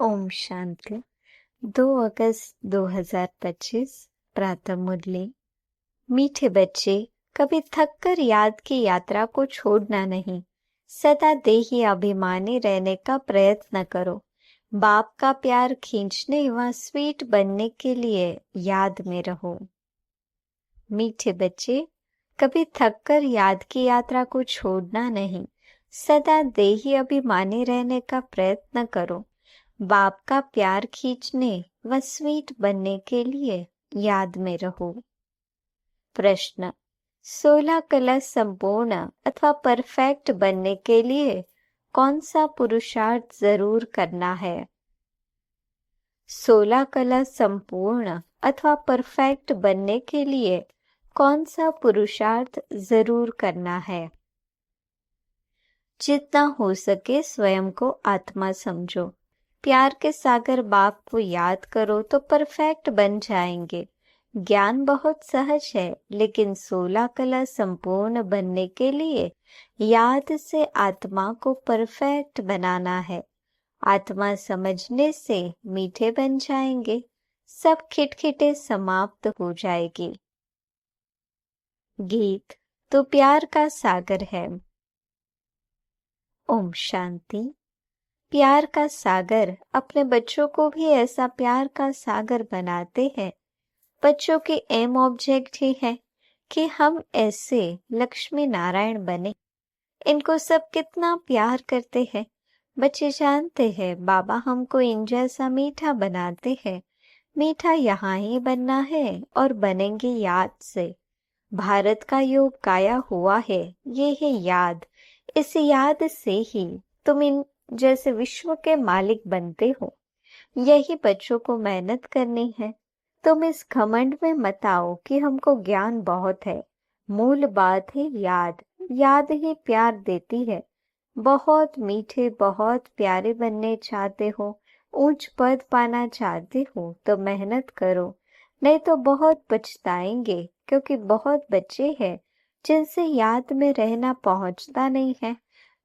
ओम शांति। 2 अगस्त 2025 प्रातः मुरली। मीठे बच्चे, कभी थककर याद की यात्रा को छोड़ना नहीं। सदा देही अभिमानी रहने का प्रयत्न करो। बाप का प्यार खींचने व स्वीट बनने के लिए याद में रहो। मीठे बच्चे, कभी थककर याद की यात्रा को छोड़ना नहीं। सदा देही अभिमानी रहने का प्रयत्न करो। बाप का प्यार खींचने व स्वीट बनने के लिए याद में रहो। प्रश्न: 16 कला संपूर्ण अथवा परफेक्ट बनने के लिए कौन सा पुरुषार्थ जरूर करना है? 16 कला संपूर्ण अथवा परफेक्ट बनने के लिए कौन सा पुरुषार्थ जरूर करना है? जितना हो सके स्वयं को आत्मा समझो। प्यार के सागर बाप को याद करो तो परफेक्ट बन जाएंगे। ज्ञान बहुत सहज है, लेकिन 16 कला संपूर्ण बनने के लिए याद से आत्मा को परफेक्ट बनाना है। आत्मा समझने से मीठे बन जाएंगे। सब खिटखिटे समाप्त हो जाएगी। गीत तो प्यार का सागर है। ओम शांति। प्यार का सागर अपने बच्चों को भी ऐसा प्यार का सागर बनाते हैं। बच्चों की एम ऑब्जेक्ट ही है कि हम ऐसे लक्ष्मी नारायण बने। इनको सब कितना प्यार करते हैं। बच्चे जानते हैं बाबा हमको इन जैसा मीठा बनाते हैं। मीठा यहाँ ही बनना है और बनेंगे याद से। भारत का योग गाया हुआ है, ये है याद। इस याद से ही तुम इन जैसे विश्व के मालिक बनते हो। यही बच्चों को मेहनत करनी है। तुम इस घमंड में मत आओ कि हमको ज्ञान बहुत है। मूल बात है याद। याद ही प्यार देती है। बहुत मीठे बहुत प्यारे बनने चाहते हो, ऊंच पद पाना चाहते हो तो मेहनत करो, नहीं तो बहुत पछताएंगे। क्योंकि बहुत बच्चे हैं जिनसे याद में रहना पहुंचता नहीं है।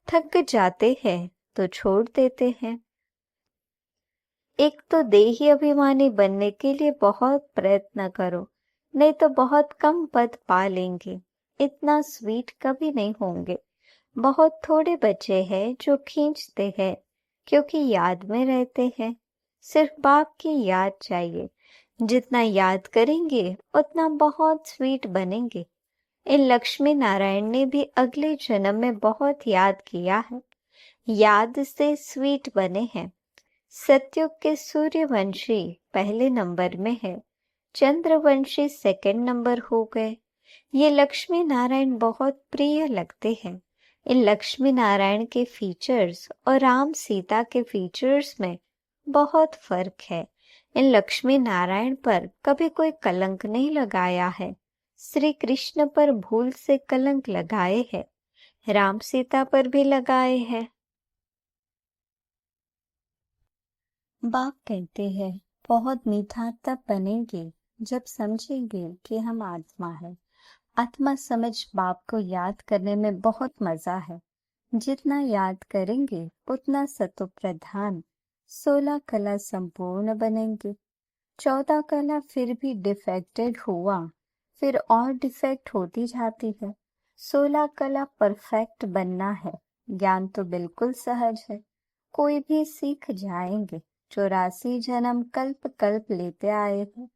थक जाते हैं तो छोड़ देते हैं। एक तो देही अभिमानी बनने के लिए बहुत प्रयत्न करो, नहीं तो बहुत कम पद पा लेंगे। इतना स्वीट कभी नहीं होंगे। बहुत थोड़े बच्चे हैं जो खींचते हैं, क्योंकि याद में रहते हैं। सिर्फ बाप की याद चाहिए। जितना याद करेंगे उतना बहुत स्वीट बनेंगे। इन लक्ष्मी नारायण ने भी अगले जन्म में बहुत याद किया है। याद से स्वीट बने हैं। सतयुग के सूर्यवंशी पहले नंबर में है, चंद्रवंशी सेकंड नंबर हो गए। ये लक्ष्मी नारायण बहुत प्रिय लगते हैं। इन लक्ष्मी नारायण के फीचर्स और राम सीता के फीचर्स में बहुत फर्क है। इन लक्ष्मी नारायण पर कभी कोई कलंक नहीं लगाया है। श्री कृष्ण पर भूल से कलंक लगाए हैं, राम सीता पर भी लगाए हैं। बाप कहते हैं बहुत मीठा तब बनेंगे जब समझेंगे कि हम आत्मा है। आत्मा समझ बाप को याद करने में बहुत मजा है। जितना याद करेंगे उतना सतो प्रधान 16 कला संपूर्ण बनेंगे। 14 कला फिर भी डिफेक्टेड हुआ, फिर और डिफेक्ट होती जाती है। 16 कला परफेक्ट बनना है। ज्ञान तो बिल्कुल सहज है, कोई भी सीख जाएंगे। 84 जन्म कल्प कल्प लेते आए हैं।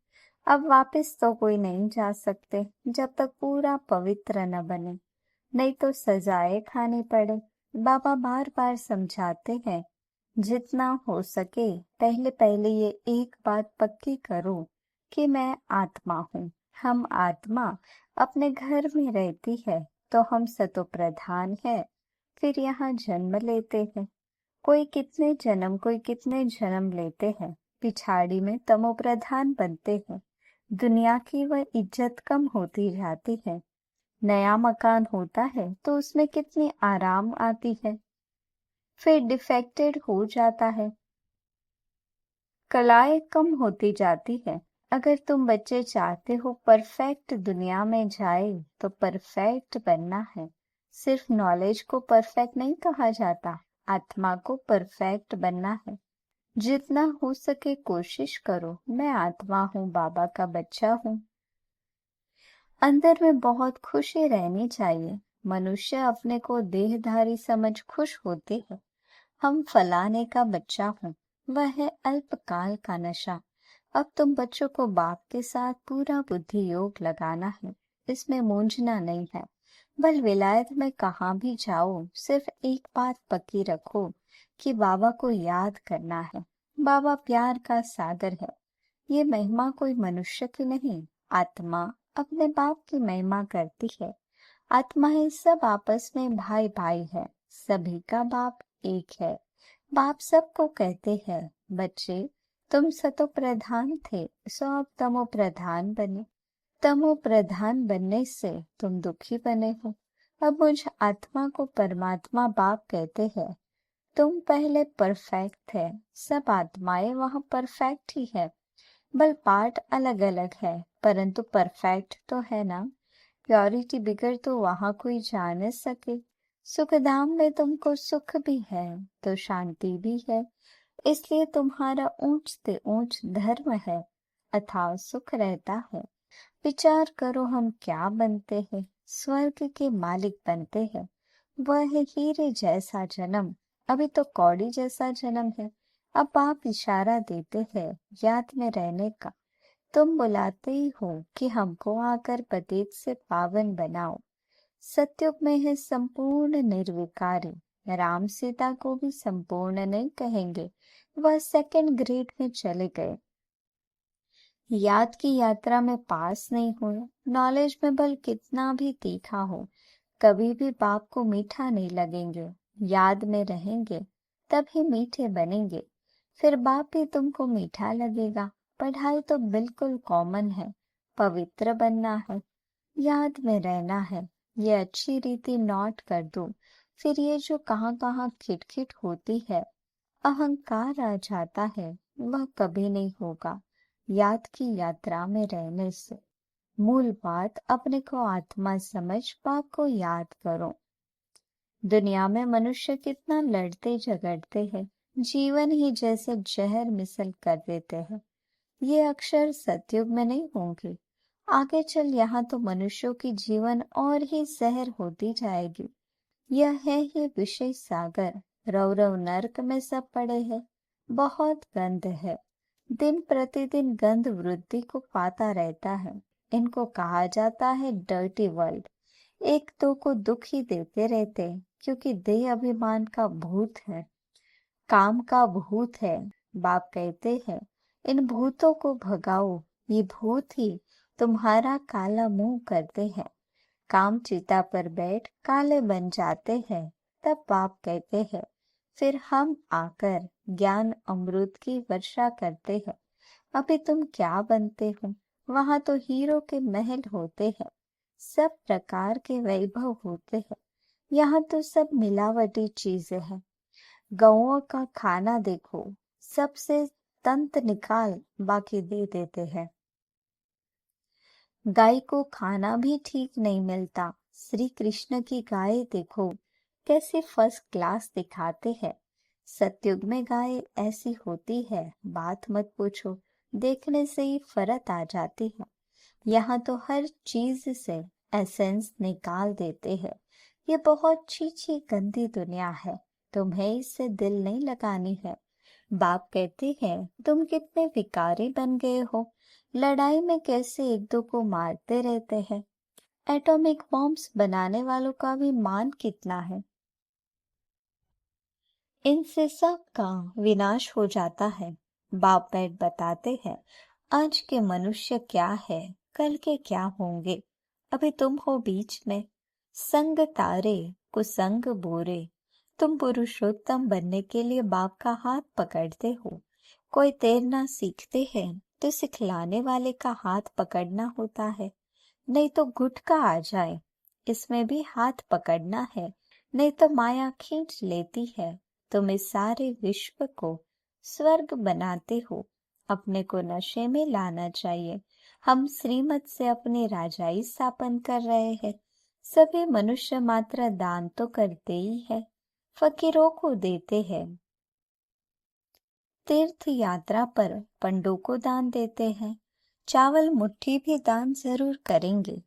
अब वापस तो कोई नहीं जा सकते जब तक पूरा पवित्र न बने, नहीं तो सजाएं खानी पड़े। बाबा बार बार समझाते हैं जितना हो सके पहले पहले ये एक बात पक्की करो कि मैं आत्मा हूँ। हम आत्मा अपने घर में रहती है तो हम सतो प्रधान है। फिर यहाँ जन्म लेते हैं। कोई कितने जन्म लेते हैं। पिछाड़ी में तमो प्रधान बनते हैं। दुनिया की वह इज्जत कम होती जाती है। नया मकान होता है तो उसमें कितनी आराम आती है। फिर डिफेक्टेड हो जाता है, कलाएं कम होती जाती है। अगर तुम बच्चे चाहते हो परफेक्ट दुनिया में जाए तो परफेक्ट बनना है। सिर्फ नॉलेज को परफेक्ट नहीं कहा जाता, आत्मा को परफेक्ट बनना है। जितना हो सके कोशिश करो, मैं आत्मा हूँ, बाबा का बच्चा हूँ। अंदर में बहुत खुशी रहनी चाहिए। मनुष्य अपने को देहधारी समझ खुश होते हैं। हम फलाने का बच्चा हूँ, वह है अल्पकाल का नशा। अब तुम बच्चों को बाप के साथ पूरा बुद्धि योग लगाना है, इसमें मूंझना नहीं है। बल विलायत में कहाँ भी जाओ, सिर्फ एक बात पक्की रखो कि बाबा को याद करना है। बाबा प्यार का सागर है। ये महिमा कोई मनुष्य की नहीं, आत्मा अपने बाप की महिमा करती है। आत्माएं सब आपस में भाई भाई है, सभी का बाप एक है। बाप सबको कहते हैं, बच्चे तुम सतो प्रधान थे, सो अब तमो प्रधान बने। तमो प्रधान बनने से तुम दुखी बने हो। अब मुझ आत्मा को परमात्मा बाप कहते हैं। तुम पहले परफेक्ट थे, सब आत्माएं वहां परफेक्ट ही है। बल पार्ट अलग अलग है, परंतु परफेक्ट तो है ना। प्योरिटी बिगड़ तो वहां कोई जा न सके। सुख धाम में तुमको सुख भी है तो शांति भी है, इसलिए तुम्हारा ऊंच से ऊंच धर्म है, अथाह सुख रहता है। विचार करो, हम क्या बनते हैं? स्वर्ग के मालिक बनते हैं। वह है हीरे जैसा जन्म, अभी तो कौड़ी जैसा जन्म है। अब आप इशारा देते हैं याद में रहने का। तुम बुलाते ही हो कि हमको आकर पतित से पावन बनाओ। सतयुग में है संपूर्ण निर्विकारी। राम सीता को भी संपूर्ण नहीं कहेंगे, वह सेकंड ग्रेड में चले गए। याद की यात्रा में पास नहीं हुए। नॉलेज में बल कितना भी तीखा हो, कभी भी बाप को मीठा नहीं लगेंगे। याद में रहेंगे तभी मीठे बनेंगे, फिर बाप भी तुमको मीठा लगेगा। पढ़ाई तो बिल्कुल कॉमन है, पवित्र बनना है, याद में रहना है। ये अच्छी रीति नोट कर दो। फिर ये जो कहाँ कहाँ खिटखिट होती है, अहंकार आ जाता है, वह कभी नहीं होगा याद की यात्रा में रहने से। मूल बात, अपने को आत्मा समझ बाप को याद करो। दुनिया में मनुष्य कितना लड़ते झगड़ते हैं, जीवन ही जैसे जहर मिसल कर देते हैं। ये अक्षर सतयुग में नहीं होंगे। आगे चल यहाँ तो मनुष्यों की जीवन और ही जहर होती जाएगी। यह है ही विषय सागर, रव रव नर्क में सब पड़े हैं। बहुत गंध है, दिन प्रतिदिन गंध वृद्धि को पाता रहता है। इनको कहा जाता है डर्टी वर्ल्ड। एक दो को दुख ही देते रहते, क्योंकि देह अभिमान का भूत है, काम का भूत है। बाप कहते हैं, इन भूतों को भगाओ, ये भूत ही तुम्हारा काला मुंह करते हैं। काम चिता पर बैठ काले बन जाते हैं। तब बाप कहते हैं, फिर हम आकर ज्ञान अमृत की वर्षा करते हैं। अभी तुम क्या बनते हो? वहां तो हीरो के महल होते हैं, सब प्रकार के वैभव होते हैं। यहाँ तो सब मिलावटी चीजें हैं। गौओं का खाना देखो, सबसे तंत निकाल बाकी दे देते हैं। गाय को खाना भी ठीक नहीं मिलता। श्री कृष्ण की गाय देखो, कैसी फर्स्ट क्लास दिखाते हैं। सतयुग में गाय ऐसी होती है, बात मत पूछो, देखने से ही फरक आ जाती है। यहाँ तो हर चीज से एसेंस निकाल देते हैं। ये बहुत छी गंदी दुनिया है, तुम्हें इससे दिल नहीं लगानी है। बाप कहते हैं, तुम कितने विकारी बन गए हो, लड़ाई में कैसे एक दो को मारते रहते हैं। एटॉमिक बॉम्ब्स बनाने वालों का भी मान कितना है। इनसे सब का विनाश हो जाता है। बाप बैठ बताते हैं, आज के मनुष्य क्या है, कल के क्या होंगे। अभी तुम हो बीच में, संग तारे कुसंग बोरे। तुम पुरुषोत्तम बनने के लिए बाप का हाथ पकड़ते हो। कोई तैरना सीखते हैं तो सिखलाने वाले का हाथ पकड़ना होता है, नहीं तो गुटका आ जाए। इसमें भी हाथ पकड़ना है, नहीं तो माया खींच लेती है। तुम इस सारे विश्व को स्वर्ग बनाते हो, अपने को नशे में लाना चाहिए। हम श्रीमत से अपने राजाई स्थापन कर रहे हैं। सभी मनुष्य मात्र दान तो करते ही है, फकीरों को देते हैं। तीर्थ यात्रा पर पंडों को दान देते हैं, चावल मुट्ठी भी दान जरूर करेंगे।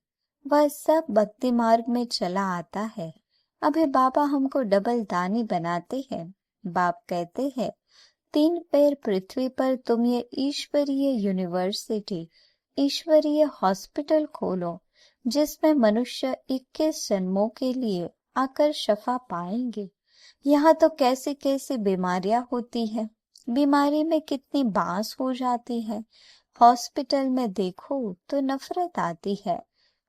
वह सब भक्ति मार्ग में चला आता है। अभी बाबा हमको डबल दानी बनाते हैं। बाप कहते हैं 3 पैर पृथ्वी पर तुम ये ईश्वरीय यूनिवर्सिटी, ईश्वरीय हॉस्पिटल खोलो, जिसमें मनुष्य 21 जन्मों के लिए आकर शफा पाएंगे। यहाँ तो कैसी कैसी बीमारियां होती है, बीमारी में कितनी बांस हो जाती है। हॉस्पिटल में देखो तो नफरत आती है।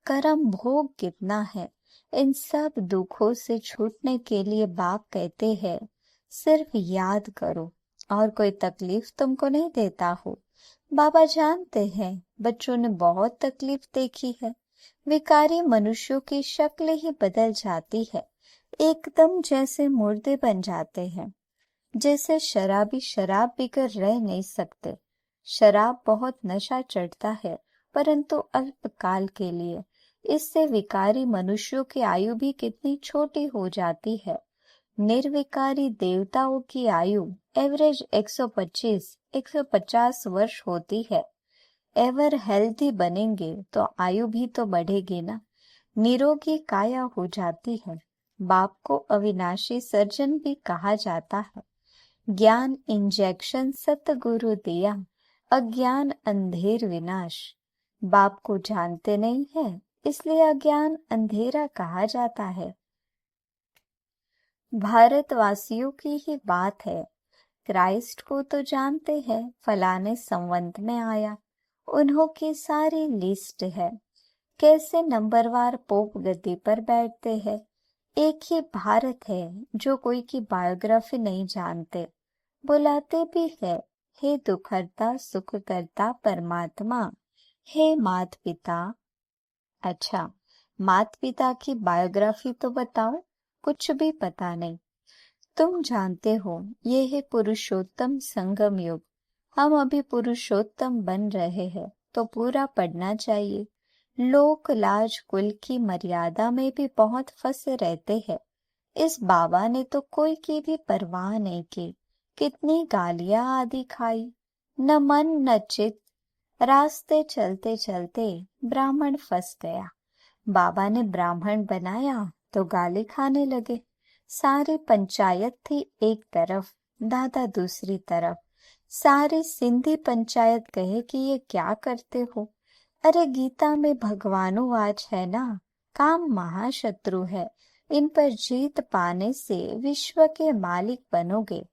कर्म भोग कितना है। इन सब दुखों से छूटने के लिए बाप कहते हैं सिर्फ याद करो और कोई तकलीफ तुमको नहीं देता हो। बाबा जानते हैं बच्चों ने बहुत तकलीफ देखी है। विकारी मनुष्यों की शक्ल ही बदल जाती है, एकदम जैसे मुर्दे बन जाते हैं। जैसे शराबी शराब पीकर रह नहीं सकते। शराब बहुत नशा चढ़ता है, परंतु अल्पकाल के लिए। इससे विकारी मनुष्यों की आयु भी कितनी छोटी हो जाती है। निर्विकारी देवताओं की आयु एवरेज 125-150 वर्ष होती है। एवर हेल्दी बनेंगे तो आयु भी तो बढ़ेगी ना, निरोगी काया हो जाती है। बाप को अविनाशी सर्जन भी कहा जाता है। ज्ञान इंजेक्शन सतगुरु दिया, अज्ञान अंधेर विनाश। बाप को जानते नहीं है, इसलिए अज्ञान अंधेरा कहा जाता है। भारतवासियों की ही बात है। क्राइस्ट को तो जानते हैं, फलाने संवत में आया, उन्हों की सारी लिस्ट है। कैसे नंबरवार पोप गद्दी पर बैठते हैं। एक ही भारत है जो कोई की बायोग्राफी नहीं जानते। बुलाते भी है, हे दुखहर्ता सुख करता परमात्मा, हे मात पिता। अच्छा, मात पिता की बायोग्राफी तो बताओ। कुछ भी पता नहीं। तुम जानते हो ये है पुरुषोत्तम संगम युग। हम अभी पुरुषोत्तम बन रहे हैं तो पूरा पढ़ना चाहिए। लोक लाज कुल की मर्यादा में भी बहुत फंसे रहते हैं। इस बाबा ने तो कोई की भी परवाह नहीं की। कितनी गालियां आदि खाई, न मन न चित। रास्ते चलते चलते ब्राह्मण फंस गया। बाबा ने ब्राह्मण बनाया तो गाली खाने लगे। सारी पंचायत थी एक तरफ, दादा दूसरी तरफ। सारी सिंधी पंचायत कहे कि ये क्या करते हो। अरे गीता में भगवानुवाच है ना, काम महाशत्रु है, इन पर जीत पाने से विश्व के मालिक बनोगे।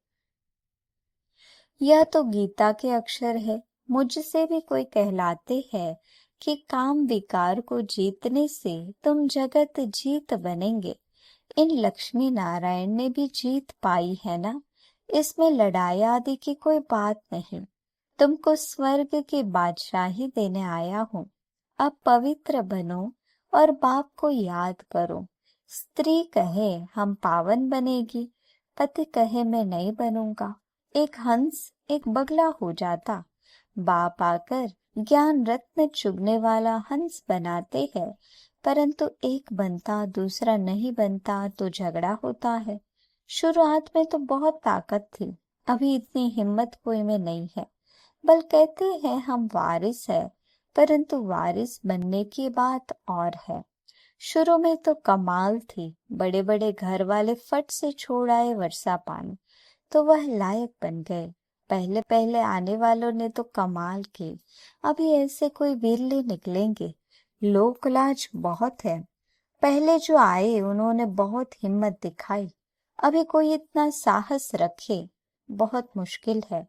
यह तो गीता के अक्षर है। मुझसे भी कोई कहलाते हैं कि काम विकार को जीतने से तुम जगत जीत बनेंगे। इन लक्ष्मी नारायण ने भी जीत पाई है ना, इसमें लड़ाई आदि की कोई बात नहीं। तुमको स्वर्ग की बादशाही देने आया हूँ। अब पवित्र बनो और बाप को याद करो। स्त्री कहे हम पावन बनेगी, पति कहे मैं नहीं बनूंगा। एक हंस एक बगला हो जाता। बाप आकर ज्ञान रत्न चुगने वाला हंस बनाते हैं, परंतु एक बनता दूसरा नहीं बनता तो झगड़ा होता है। शुरुआत में तो बहुत ताकत थी, अभी इतनी हिम्मत कोई में नहीं है। बल कहते हैं हम वारिस है, परंतु वारिस बनने की बात और है। शुरू में तो कमाल थी, बड़े बड़े घर वाले फट से छोड़ आए वर्षा पानी, तो वह लायक बन गए। पहले पहले आने वालों ने तो कमाल की, अभी ऐसे कोई विरले निकलेंगे। लोकलाज बहुत है। पहले जो आए उन्होंने बहुत हिम्मत दिखाई, अभी कोई इतना साहस रखे बहुत मुश्किल है।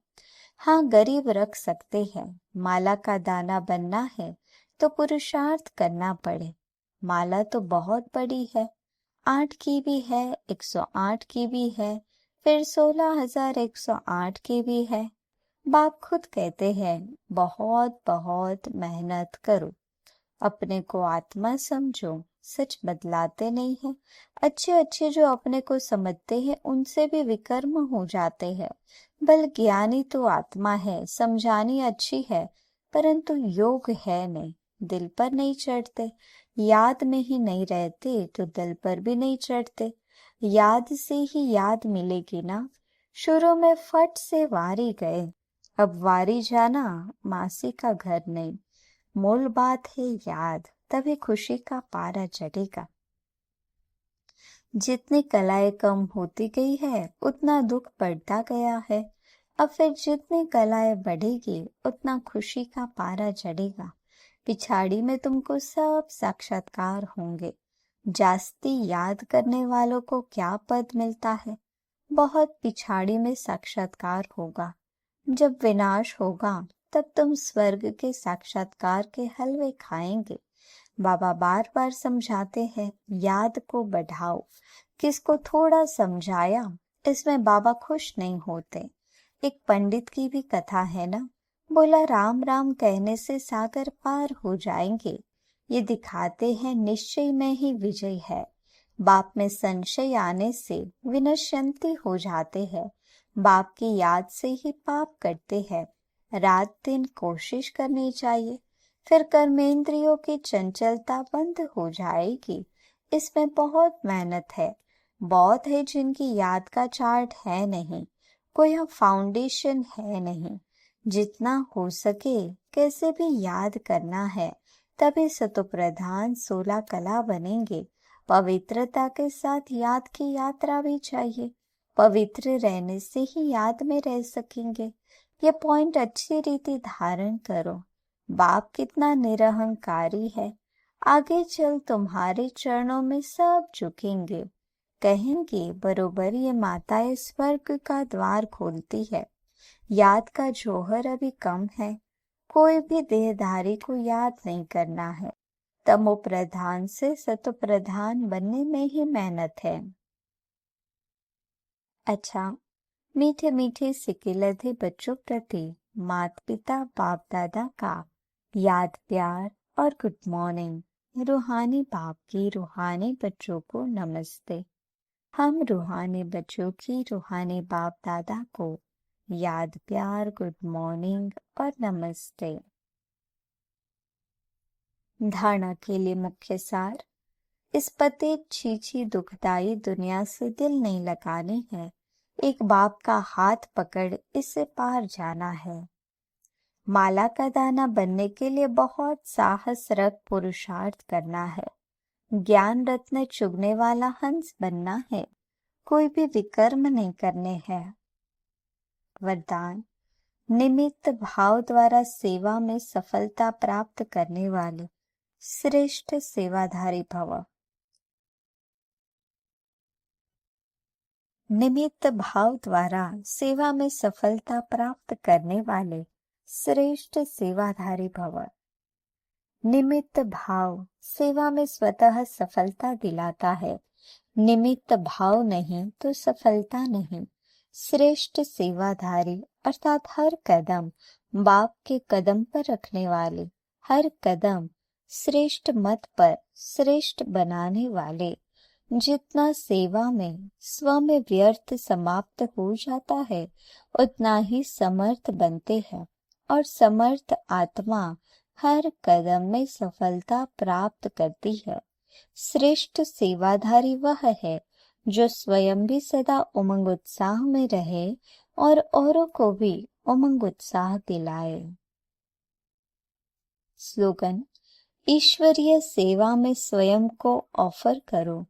हाँ, गरीब रख सकते हैं। माला का दाना बनना है तो पुरुषार्थ करना पड़े। माला तो बहुत बड़ी है, 8 की भी है, 108 की भी है, फिर 16,108 की भी है। बाप खुद कहते हैं बहुत बहुत मेहनत करो, अपने को आत्मा समझो। सच बदलाते नहीं है। अच्छे अच्छे जो अपने को समझते हैं उनसे भी विकर्म हो जाते हैं। बल ज्ञानी तो आत्मा है, समझानी अच्छी है, परंतु योग है नहीं, दिल पर नहीं चढ़ते। याद में ही नहीं रहते तो दिल पर भी नहीं चढ़ते। याद से ही याद मिलेगी ना। शुरू में फट से वारी गए, अब वारी जाना मासी का घर नहीं। मूल बात है याद, तभी खुशी का पारा चढ़ेगा। जितनी कलाएं कम होती गई है उतना दुख बढ़ता गया है। अब फिर जितनी कलाएं बढ़ेगी उतना खुशी का पारा चढ़ेगा। पिछाड़ी में तुमको सब साक्षात्कार होंगे। जास्ती याद करने वालों को क्या पद मिलता है? बहुत पिछाड़ी में साक्षात्कार होगा। जब विनाश होगा तब तुम स्वर्ग के साक्षात्कार के हलवे खाएंगे। बाबा बार बार समझाते हैं याद को बढ़ाओ। किसको थोड़ा समझाया इसमें बाबा खुश नहीं होते। एक पंडित की भी कथा है ना, बोला राम राम कहने से सागर पार हो जाएंगे। ये दिखाते हैं निश्चय में ही विजय है। बाप में संशय आने से विनश्यंती हो जाते हैं। बाप की याद से ही पाप करते हैं। रात दिन कोशिश करनी चाहिए, फिर कर्मेंद्रियों की चंचलता बंद हो जाएगी। इसमें बहुत मेहनत है। बहुत है जिनकी याद का चार्ट है नहीं, कोई फाउंडेशन है नहीं। जितना हो सके कैसे भी याद करना है, तभी सतोप्रधान 16 कला बनेंगे। पवित्रता के साथ याद की यात्रा भी चाहिए। पवित्र रहने से ही याद में रह सकेंगे। ये पॉइंट अच्छी रीति धारण करो। बाप कितना निरहंकारी है। आगे चल तुम्हारे चरणों में सब झुकेंगे। कहेंगे बरोबर ये माताएं स्वर्ग का द्वार खोलती है। याद का जौहर अभी कम है। कोई भी देहधारी को याद नहीं करना है। तमो प्रधान से सतो प्रधान बनने में ही मेहनत है। अच्छा, मीठे मीठे सिकिलधे बच्चों प्रति माता पिता बाप दादा का याद प्यार और गुड मॉर्निंग। रूहानी बाप की रूहानी बच्चों को नमस्ते। हम रूहानी बच्चों की रूहानी बाप दादा को याद प्यार गुड मॉर्निंग और नमस्ते। धारणा के लिए मुख्य सार। इस पतित छीछी दुखदाई दुनिया से दिल नहीं लगानी है। एक बाप का हाथ पकड़ इससे पार जाना है। माला का दाना बनने के लिए बहुत साहस रख पुरुषार्थ करना है। ज्ञान रत्न चुगने वाला हंस बनना है। कोई भी विकर्म नहीं करने हैं। वरदान। निमित्त भाव द्वारा सेवा में सफलता प्राप्त करने वाले श्रेष्ठ सेवाधारी भव। निमित्त भाव द्वारा सेवा में सफलता प्राप्त करने वाले श्रेष्ठ सेवाधारी भव। निमित्त भाव सेवा में स्वतः सफलता दिलाता है। निमित्त भाव नहीं तो सफलता नहीं। श्रेष्ठ सेवाधारी अर्थात हर कदम बाप के कदम पर रखने वाले, हर कदम श्रेष्ठ मत पर श्रेष्ठ बनाने वाले। जितना सेवा में स्व में व्यर्थ समाप्त हो जाता है उतना ही समर्थ बनते हैं और समर्थ आत्मा हर कदम में सफलता प्राप्त करती है। श्रेष्ठ सेवाधारी वह है जो स्वयं भी सदा उमंग उत्साह में रहे और औरों को भी उमंग उत्साह दिलाए। स्लोगन। ईश्वरीय सेवा में स्वयं को ऑफर करो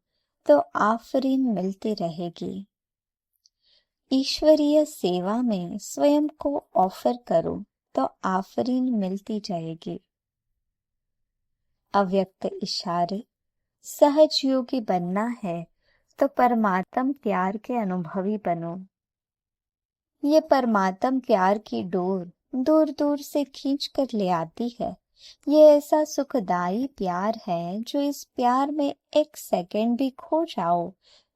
तो आफरीन मिलती रहेगी। ईश्वरीय सेवा में स्वयं को ऑफर करो तो आफरीन मिलती जाएगी। अव्यक्त इशारे। सहज योगी बनना है तो परमात्म प्यार के अनुभवी बनो। ये परमात्म प्यार की डोर दूर दूर से खींच कर ले आती है। ये ऐसा सुखदाई प्यार है जो इस प्यार में एक सेकंड भी खो जाओ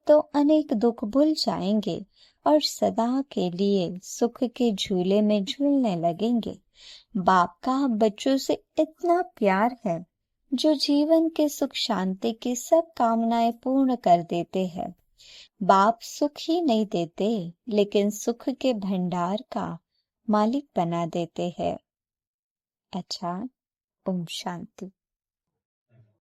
तो अनेक दुख भूल जाएंगे और सदा के लिए सुख के झूले में झूलने लगेंगे। बाप का बच्चों से इतना प्यार है जो जीवन के सुख शांति की सब कामनाएं पूर्ण कर देते हैं। बाप सुख ही नहीं देते लेकिन सुख के भंडार का मालिक बना देते हैं। अच्छा, ओम शांति।